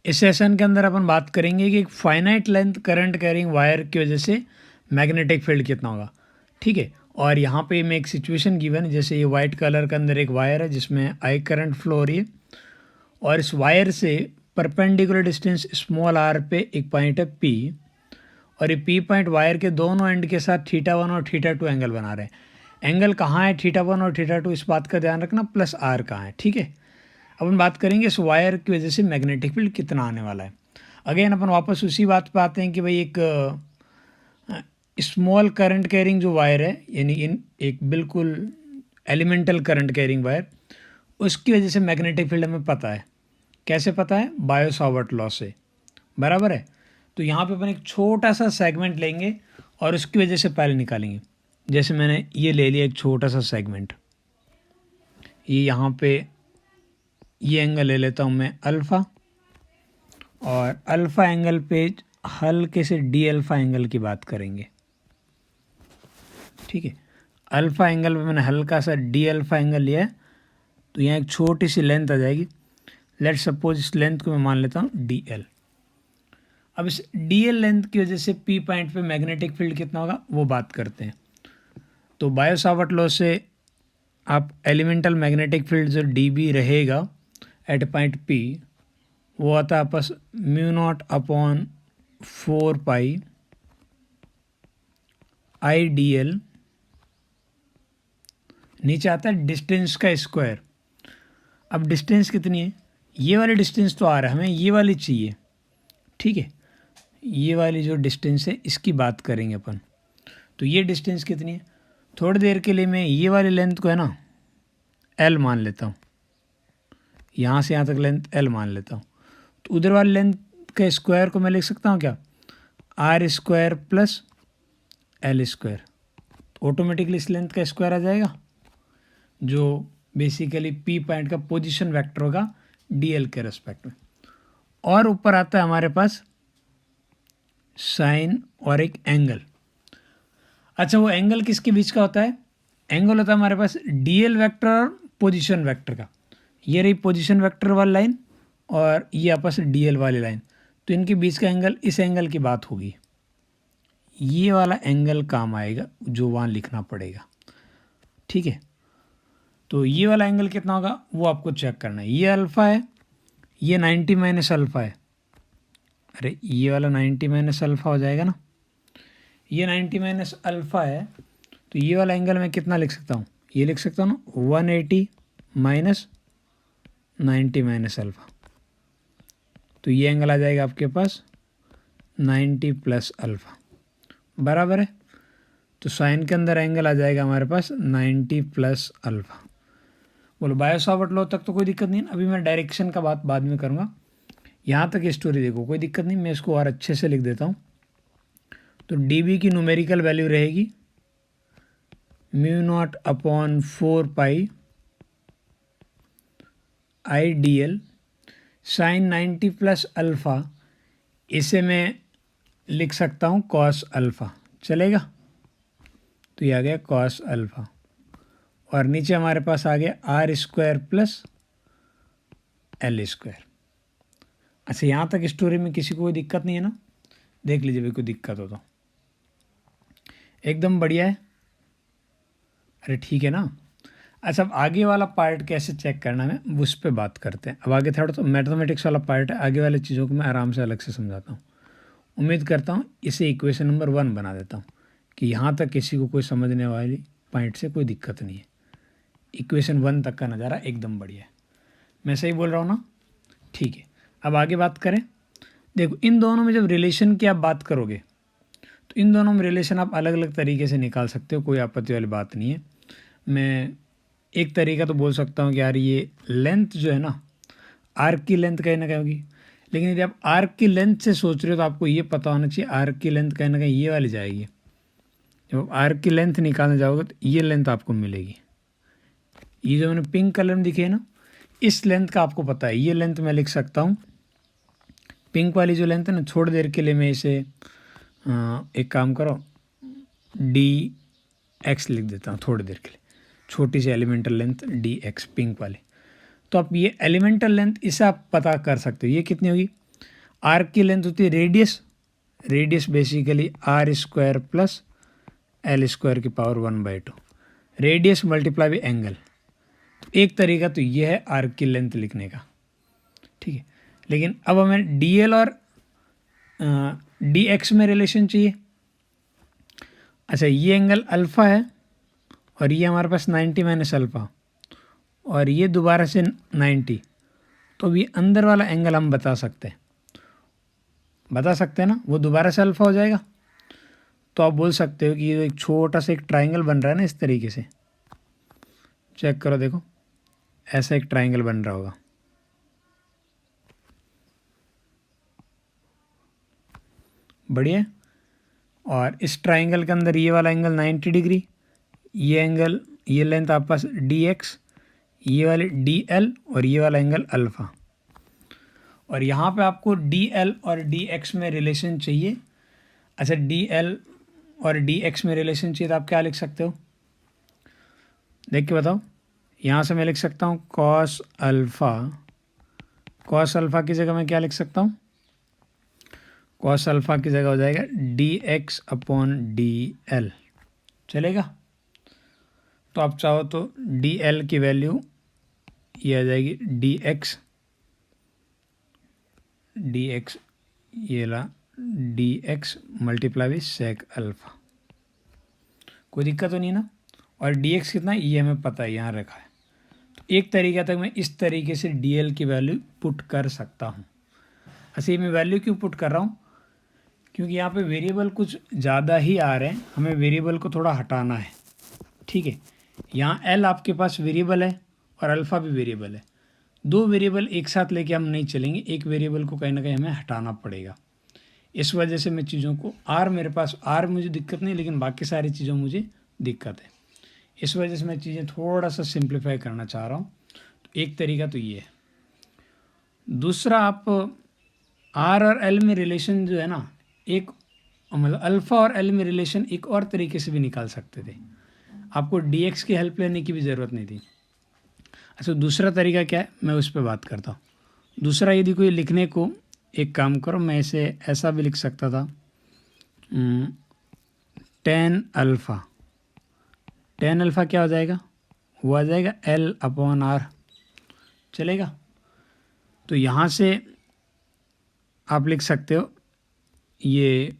इस सेशन के अंदर अपन बात करेंगे कि एक finite length current carrying wire की वजह से मैग्नेटिक फील्ड कितना होगा। ठीक है, और यहाँ पे मैं एक सिचुएशन गिवन है, जैसे ये वाइट कलर के अंदर एक वायर है जिसमें आई करंट फ्लो हो रही है और इस वायर से परपेंडिकुलर डिस्टेंस स्मॉल आर पे एक पॉइंट है पी, और ये पी पॉइंट वायर के दोनों एंड के साथ θ1 और θ2 एंगल बना रहे हैं। एंगल कहाँ है θ1 और θ2, इस बात का ध्यान रखना, प्लस आर कहाँ है। ठीक है, अपन बात करेंगे इस वायर की वजह से मैग्नेटिक फील्ड कितना आने वाला है। अगेन अपन वापस उसी बात पे आते हैं कि भाई एक स्मॉल करंट कैरिंग जो वायर है, यानी इन एक बिल्कुल एलिमेंटल करंट कैरिंग वायर, उसकी वजह से मैग्नेटिक फील्ड हमें पता है। कैसे पता है? बायो सावर्ट लॉ से, बराबर है। तो यहाँ पे अपन एक छोटा सा सेगमेंट लेंगे और उसकी वजह से पहले निकालेंगे। जैसे मैंने ये ले लिया एक छोटा सा सेगमेंट, ये यहाँ पे ये एंगल ले लेता हूँ मैं अल्फ़ा, और अल्फ़ा एंगल पे हल्के से डी अल्फ़ा एंगल की बात करेंगे। ठीक है, अल्फ़ा एंगल पे मैंने हल्का सा डी अल्फ़ा एंगल लिया है, तो यहाँ एक छोटी सी लेंथ आ जाएगी। लेट सपोज इस लेंथ को मैं मान लेता हूँ डी एल। अब इस डी एल लेंथ की वजह से पी पॉइंट पे मैग्नेटिक फील्ड कितना होगा वो बात करते हैं। तो बायो सावर्ट लॉ से आप एलिमेंटल मैग्नेटिक फील्ड जो डी बी रहेगा एट पॉइंट पी, वो आता है आपस mu naught upon 4 pi I D L, नीचे आता है डिस्टेंस का स्क्वायर। अब डिस्टेंस कितनी है? ये वाली डिस्टेंस तो आ रहा है, हमें ये वाली चाहिए। ठीक है, ये वाली जो डिस्टेंस है इसकी बात करेंगे अपन। तो ये डिस्टेंस कितनी है? थोड़ी देर के लिए मैं ये वाली लेंथ को है ना एल मान लेता हूँ, यहाँ से यहाँ तक लेंथ एल मान लेता हूँ। तो उधर वाली लेंथ के स्क्वायर को मैं लिख सकता हूँ क्या? R square plus L square. तो ऑटोमेटिकली इस लेंथ का स्क्वायर आ जाएगा, जो बेसिकली पी पॉइंट का पोजीशन वेक्टर होगा डी एल के रेस्पेक्ट में। और ऊपर आता है हमारे पास साइन और एक एंगल। अच्छा, वो एंगल किसके बीच का होता है? एंगल होता है हमारे पास डी एल वैक्टर और पोजीशन वेक्टर का। ये रही पोजीशन वेक्टर वाली लाइन और ये आपस डी एल वाली लाइन, तो इनके बीच का एंगल, इस एंगल की बात होगी। ये वाला एंगल काम आएगा जो वहाँ लिखना पड़ेगा। ठीक है, तो ये वाला एंगल कितना होगा वो आपको चेक करना है। ये अल्फ़ा है, ये 90 माइनस अल्फ़ा है। अरे ये वाला 90 माइनस अल्फ़ा हो जाएगा ना, ये 90 माइनस अल्फ़ा है। तो ये वाला एंगल मैं कितना लिख सकता हूँ? ये लिख सकता हूँ ना 180 माइनस 90 माइनस अल्फ़ा। तो ये एंगल आ जाएगा आपके पास 90 प्लस अल्फ़ा, बराबर है। तो साइन के अंदर एंगल आ जाएगा हमारे पास 90 प्लस अल्फ़ा। बोलो बायो सावर्ट लॉ तक तो कोई दिक्कत नहीं है। अभी मैं डायरेक्शन का बात बाद में करूँगा, यहाँ तक स्टोरी देखो, कोई दिक्कत नहीं। मैं इसको और अच्छे से लिख देता हूँ। तो डी बी की न्यूमेरिकल वैल्यू रहेगी mu naught upon 4 pi I D L sine 90 plus alpha, इसे मैं लिख सकता हूँ कॉस अल्फ़ा, चलेगा? तो ये आ गया कॉस अल्फ़ा, और नीचे हमारे पास आ गया R square plus L square. अच्छा, यहाँ तक स्टोरी में किसी को कोई दिक्कत नहीं है ना? देख लीजिए भाई, कोई दिक्कत हो तो। एकदम बढ़िया है, अरे ठीक है ना। अच्छा, अब आगे वाला पार्ट कैसे चेक करना है उस पर बात करते हैं। अब आगे थोड़ा तो मैथमेटिक्स वाला पार्ट है, आगे वाली चीज़ों को मैं आराम से अलग से समझाता हूँ। उम्मीद करता हूँ इसे इक्वेशन नंबर 1 बना देता हूँ कि यहाँ तक किसी को कोई समझने वाली पॉइंट से कोई दिक्कत नहीं है। इक्वेशन 1 तक का नज़ारा एकदम बढ़िया है, मैं सही बोल रहा हूँ ना? ठीक है, अब आगे बात करें। देखो, इन दोनों में जब रिलेशन की आप बात करोगे तो इन दोनों में रिलेशन आप अलग अलग तरीके से निकाल सकते हो, कोई आपत्ति वाली बात नहीं है। मैं एक तरीका तो बोल सकता हूँ कि यार ये लेंथ जो है ना, आर्क की लेंथ कहीं ना कहीं होगी, लेकिन यदि आप आर्क की लेंथ से सोच रहे हो तो आपको ये पता होना चाहिए आर्क की लेंथ कहीं ना कहीं ये वाली जाएगी। जब आप आर्क की लेंथ निकालने जाओगे तो ये लेंथ आपको मिलेगी। ये जो मैंने पिंक कलर में दिखे ना, इस लेंथ का आपको पता है, ये लेंथ मैं लिख सकता हूँ। पिंक वाली जो लेंथ है ना, थोड़ी देर के लिए मैं इसे एक काम करो डी एक्स लिख देता हूँ थोड़ी देर के लिए, छोटी सी elemental length D X pink वाली। तो आप ये एलिमेंटल लेंथ इसे आप पता कर सकते हो, ये कितनी होगी? आर्क की लेंथ होती है radius, radius basically R square plus L square की power 1/2, radius multiply by angle. एक तरीका तो ये है आर्क की लेंथ लिखने का, ठीक है। लेकिन अब हमें डी एल और डी एक्स में रिलेशन चाहिए। अच्छा, ये एंगल अल्फ़ा है और ये हमारे पास 90 माइनस अल्फ़ा, और ये दोबारा से 90, तो भी अंदर वाला एंगल हम बता सकते हैं ना, वो दोबारा से अल्फ़ा हो जाएगा। तो आप बोल सकते हो कि ये एक छोटा सा एक ट्राइंगल बन रहा है ना, इस तरीके से चेक करो, देखो ऐसा एक ट्राइंगल बन रहा होगा, बढ़िया। और इस ट्राइंगल के अंदर ये वाला एंगल 90 डिग्री, ये एंगल, ये लेंथ आपके पास डी एक्स, ये वाले डी एल और ये वाला एंगल अल्फ़ा। और यहाँ पे आपको डी एल और डी एक्स में रिलेशन चाहिए। अच्छा, डी एल और डी एक्स में रिलेशन चाहिए तो आप क्या लिख सकते हो, देख के बताओ। यहाँ से मैं लिख सकता हूँ कॉस अल्फ़ा, कॉस अल्फ़ा की जगह मैं क्या लिख सकता हूँ, कॉस अल्फ़ा की जगह हो जाएगा D x upon D L, चलेगा। तो आप चाहो तो डी एल की वैल्यू ये आ जाएगी डी एक्स, ये ला D X multiply by sec alpha, कोई दिक्कत तो नहीं ना। और डी एक्स कितना ये हमें पता है, यहाँ रखा है। तो एक तरीका तक मैं इस तरीके से डी एल की वैल्यू पुट कर सकता हूँ। ऐसे मैं वैल्यू क्यों पुट कर रहा हूँ, क्योंकि यहाँ पे वेरिएबल कुछ ज़्यादा ही आ रहे हैं, हमें वेरिएबल को थोड़ा हटाना है, ठीक है। यहाँ एल आपके पास वेरिएबल है और अल्फ़ा भी वेरिएबल है, दो वेरिएबल एक साथ लेके हम नहीं चलेंगे, एक वेरिएबल को कहीं ना कहीं हमें हटाना पड़ेगा। इस वजह से मैं चीज़ों को आर, मेरे पास आर मुझे दिक्कत नहीं, लेकिन बाकी सारी चीज़ों मुझे दिक्कत है। इस वजह से मैं चीज़ें थोड़ा सा सिंप्लीफाई करना चाह रहा हूँ। तो एक तरीका तो ये है। दूसरा, आप आर और एल में रिलेशन जो है ना, एक मतलब अल्फ़ा और एल में रिलेशन एक और तरीके से भी निकाल सकते थे, आपको डी एक्स की हेल्प लेने की भी ज़रूरत नहीं थी। अच्छा, दूसरा तरीका क्या है, मैं उस पर बात करता हूँ। दूसरा, यदि कोई लिखने को, एक काम करो, मैं इसे ऐसा भी लिख सकता था, टेन अल्फ़ा, टेन अल्फ़ा क्या हो जाएगा, वो आ जाएगा एल अपॉन आर, चलेगा। तो यहाँ से आप लिख सकते हो ये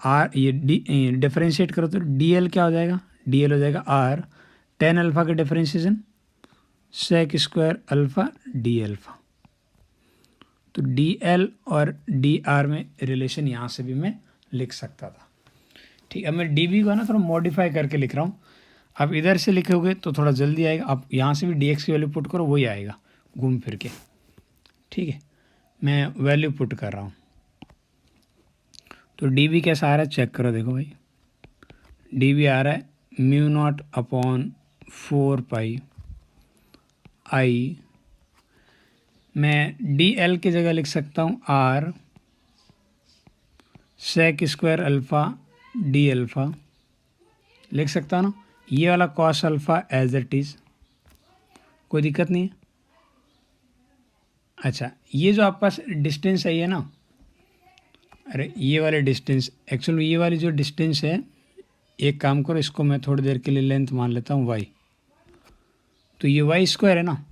आर, ये डी डिफरेंशिएट करो तो डी एल क्या हो जाएगा, डी एल हो जाएगा आर टेन अल्फ़ा का differentiation sec square alpha D alpha. तो डी एल और डी आर में रिलेशन यहाँ से भी मैं लिख सकता था, ठीक है। मैं डी बी को ना थोड़ा मॉडिफाई करके लिख रहा हूँ, आप इधर से लिखोगे तो थोड़ा जल्दी आएगा, आप यहाँ से भी डी एक्स की वैल्यू पुट करो, वही आएगा घूम फिर के, ठीक है। मैं वैल्यू पुट कर रहा हूँ, तो डी बी कैसा आ रहा है चेक करो, देखो भाई, डी बी आ रहा है म्यू नॉट अपॉन 4 पाई, मैं डी एल की जगह लिख सकता हूँ R sec square alpha D alpha, लिख सकता हूँ ना। ये वाला cos alpha as it is, कोई दिक्कत नहीं है। अच्छा, ये जो आपके पास डिस्टेंस है ये ना, अरे ये वाले डिस्टेंस, एक्चुअली ये वाली जो डिस्टेंस है, एक काम करो, इसको मैं थोड़ी देर के लिए लेंथ मान लेता हूँ वाई। तो ये वाई स्क्वायर है ना,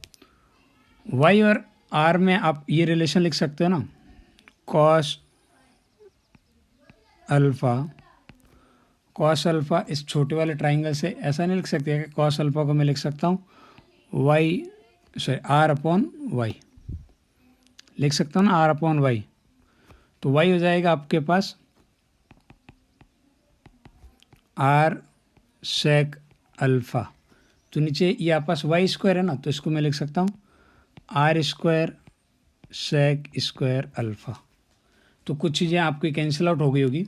वाई और आर में आप ये रिलेशन लिख सकते हो ना, कॉस अल्फ़ा, कॉस अल्फ़ा इस छोटे वाले ट्राइंगल से ऐसा नहीं लिख सकते कि कॉस अल्फ़ा को मैं लिख सकता हूँ Y, sorry R upon Y, लिख सकता हूँ ना आर अपॉन वाई। तो वाई हो जाएगा आपके पास आर सेक अल्फ़ा, तो नीचे ये आपके पास वाई स्क्वायर है ना, तो इसको मैं लिख सकता हूँ R square sec square alpha. तो कुछ चीज़ें आपकी कैंसिल आउट हो गई होगी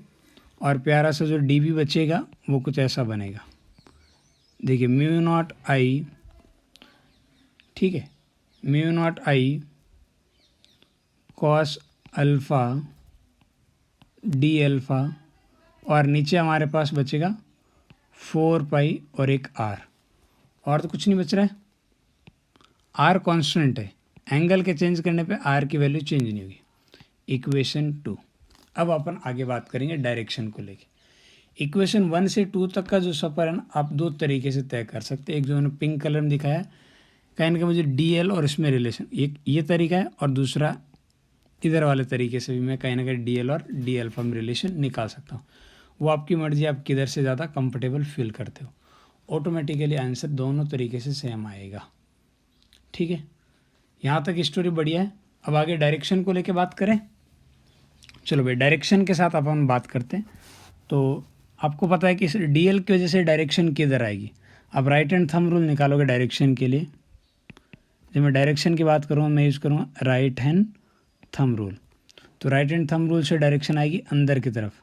और प्यारा सा जो डी बी बचेगा वो कुछ ऐसा बनेगा, देखिए म्यू नॉट आई, ठीक है, mu not I cos alpha D alpha, और नीचे हमारे पास बचेगा 4 पाई और एक आर, और तो कुछ नहीं बच रहा है। आर कांस्टेंट है, एंगल के चेंज करने पे आर की वैल्यू चेंज नहीं होगी, इक्वेशन 2। अब अपन आगे बात करेंगे डायरेक्शन को लेके। इक्वेशन 1 से 2 तक का जो सफ़र है ना, आप दो तरीके से तय कर सकते हैं। एक जो मैंने पिंक कलर में दिखाया है, कहीं ना कहीं मुझे DL और इसमें रिलेशन, एक ये तरीका है, और दूसरा इधर वाले तरीके से भी मैं कहीं ना कहीं DL और D अल्फा में रिलेशन निकाल सकता हूँ। वो आपकी मर्जी, आप किधर से ज़्यादा कंफर्टेबल फील करते हो। ऑटोमेटिकली आंसर दोनों तरीके से सेम आएगा। ठीक है, यहाँ तक स्टोरी बढ़िया है। अब आगे डायरेक्शन को लेके बात करें। चलो भाई, डायरेक्शन के साथ अपन बात करते हैं। तो आपको पता है कि इस DL की वजह से डायरेक्शन किधर आएगी। अब राइट हैंड थंब रूल निकालोगे डायरेक्शन के लिए। जब मैं डायरेक्शन की बात करूँगा, मैं यूज़ करूँगा राइट हैंड थंब रूल। तो राइट हैंड थंब रूल से डायरेक्शन आएगी अंदर की तरफ।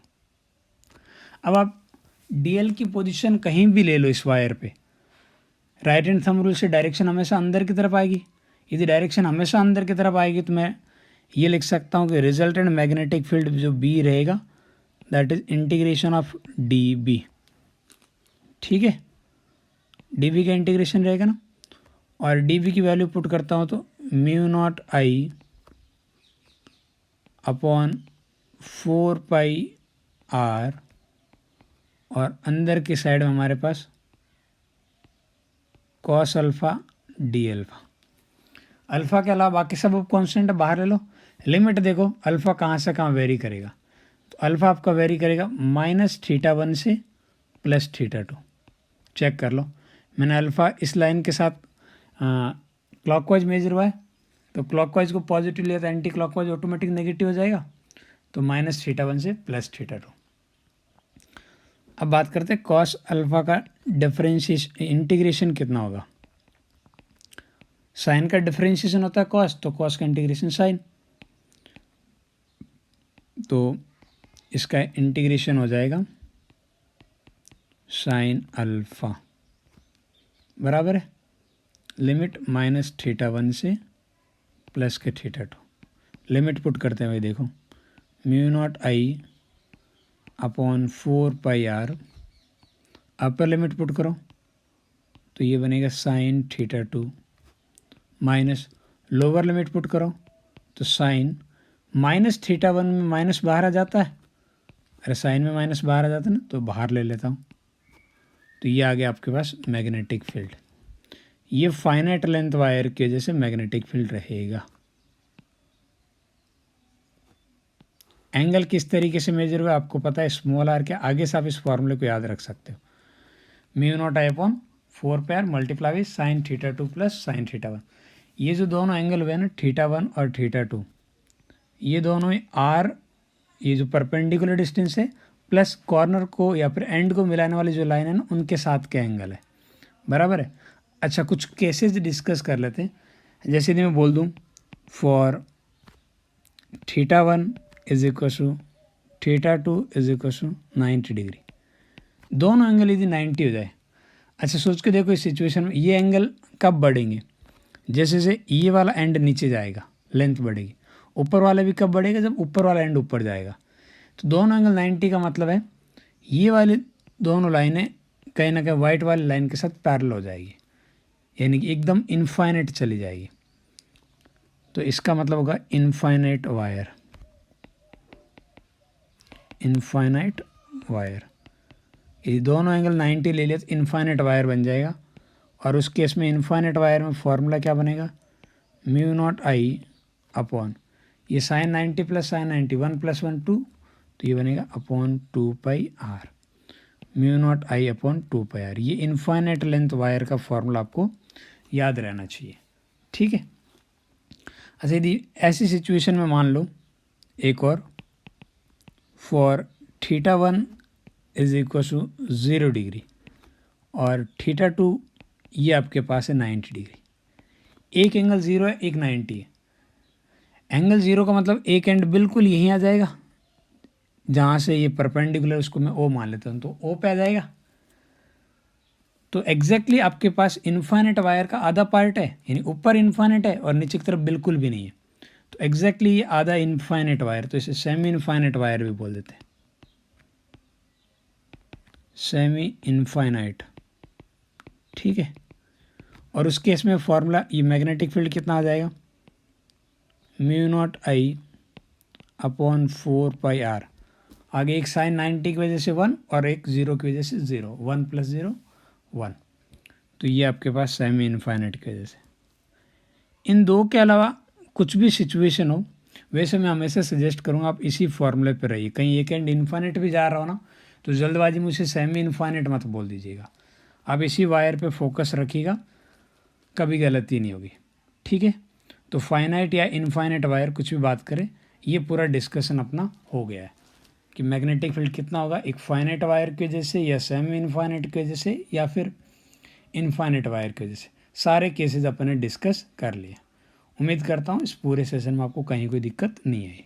अब आप DL की पोजीशन कहीं भी ले लो इस वायर पे, राइट हैंड थंब रूल से डायरेक्शन हमेशा अंदर की तरफ आएगी। यदि डायरेक्शन हमेशा अंदर की तरफ आएगी तो मैं ये लिख सकता हूँ कि रिजल्टेंट मैग्नेटिक फील्ड जो B रहेगा, that is integration of DB। ठीक है, DB का इंटीग्रेशन रहेगा ना, और DB की वैल्यू पुट करता हूँ तो μ0I अपॉन 4πr, और अंदर की साइड में हमारे पास cos alpha D alpha. Alpha के अलावा बाकी सब कॉन्स्टेंट बाहर ले लो। लिमिट देखो अल्फ़ा कहाँ से कहाँ वेरी करेगा, तो अल्फ़ा आपका वेरी करेगा -θ1 से +θ2। चेक कर लो, मैंने अल्फ़ा इस लाइन के साथ क्लॉकवाइज मेजर हुआ है, तो क्लॉकवाइज को पॉजिटिव लिया तो एंटी क्लॉकवाइज ऑटोमेटिक नेगेटिव हो जाएगा, तो -θ1 से +θ2। अब बात करते हैं cos अल्फ़ा का डिफरेंशिएशन इंटीग्रेशन कितना होगा। साइन का डिफरेंशिएशन होता है cos, तो cos का इंटीग्रेशन साइन, तो इसका इंटीग्रेशन हो जाएगा साइन अल्फ़ा बराबर है लिमिट -θ1 से प्लस के θ2। लिमिट पुट करते हैं भाई, देखो μ0I upon 4πr, upper limit put करो तो ये बनेगा sine θ2, minus lower limit put करो तो साइन -θ1 में माइनस बाहर आ जाता है। अरे साइन में माइनस बाहर आ जाता है ना, तो बाहर ले लेता हूँ, तो ये आ गया आपके पास मैग्नेटिक फील्ड। ये फाइनाइट लेंथ वायर की वजह से मैग्नेटिक फील्ड रहेगा। एंगल किस तरीके से मेजर हुआ आपको पता है, स्मॉल आर के आगे से आप इस फॉर्मूले को याद रख सकते हो, μ0I upon 4πr multiply with sine θ2 plus sine θ1। ये जो दोनों एंगल हुए ना θ1 और θ2, ये दोनों ही आर, ये जो परपेंडिकुलर डिस्टेंस है प्लस कॉर्नर को या फिर एंड को मिलाने वाली जो लाइन है ना, उनके साथ के एंगल है, बराबर है। अच्छा, कुछ केसेस डिस्कस कर लेते हैं। जैसे यदि मैं बोल दूँ for θ1 is equal to θ2 is equal to 90 degree, दोनों एंगल यदि 90 हो जाए। अच्छा सोच के देखो, इस सिचुएशन में ये एंगल कब बढ़ेंगे, जैसे से ये वाला एंड नीचे जाएगा लेंथ बढ़ेगी, ऊपर वाला भी कब बढ़ेगा, जब ऊपर वाला एंड ऊपर जाएगा। तो दोनों एंगल 90 का मतलब है ये वाली दोनों लाइनें कहीं ना कहीं वाइट वाली लाइन के साथ पैरेलल हो जाएगी, यानी कि एकदम इनफाइनाइट चली जाएगी। तो इसका मतलब होगा इनफाइनाइट वायर, इनफाइनाइट वायर। ये दोनों एंगल 90 ले लिया तो इनफाइनाइट वायर बन जाएगा। और उस केस में इनफाइनाइट वायर में फॉर्मूला क्या बनेगा, μ0I अपॉन ये साइन 90 प्लस साइन 90 1 + 1 2, तो ये बनेगा upon 2πr, μ0I upon 2πr। ये इनफाइनाइट लेंथ वायर का फॉर्मूला आपको याद रहना चाहिए, ठीक है। अच्छा यदि ऐसी सिचुएशन में मान लो एक और, for θ1 is equal to 0 degree और θ2 ये आपके पास है 90 डिग्री। एक एंगल 0 है, एक 90 है। एंगल 0 का मतलब एक एंड बिल्कुल यहीं आ जाएगा, जहाँ से ये परपेंडिकुलर उसको मैं O मान लेता हूँ, तो O पे आ जाएगा। तो एग्जैक्टली आपके पास इनफाइनाइट वायर का आधा पार्ट है, यानी ऊपर इनफाइनाइट है और नीचे की तरफ बिल्कुल भी नहीं है। तो एग्जैक्टली ये आधा इनफाइनाइट वायर, तो इसे सेमी इनफाइनाइट वायर भी बोल देते हैं, सेमी इनफाइनाइट, ठीक है। और उस केस में फॉर्मूला ये मैग्नेटिक फील्ड कितना आ जाएगा, μ0I अपॉन 4πr, आगे एक साइन 90 की वजह से 1 और एक 0 की वजह से 0, 1 + 0 1। तो ये आपके पास सेमी इनफाइनाइट की वजह से। इन दो के अलावा कुछ भी सिचुएशन हो, वैसे मैं हमेशा सजेस्ट करूँगा आप इसी फॉर्मूले पे रहिए। कहीं एक एंड इनफाइनाइट भी जा रहा हो ना, तो जल्दबाजी में उसे सेमी इनफाइनाइट मत बोल दीजिएगा। आप इसी वायर पे फोकस रखिएगा, कभी गलती नहीं होगी। ठीक है, तो फाइनाइट या इनफाइनाइट वायर कुछ भी बात करें, ये पूरा डिस्कशन अपना हो गया है कि मैग्नेटिक फील्ड कितना होगा एक फाइनाइट वायर की वजह से, या सेमी इनफाइनाइट की वजह से, या फिर इनफाइनाइट वायर की वजह से। सारे केसेस अपने डिस्कस कर लिए। उम्मीद करता हूँ इस पूरे सेशन में आपको कहीं कोई दिक्कत नहीं आई।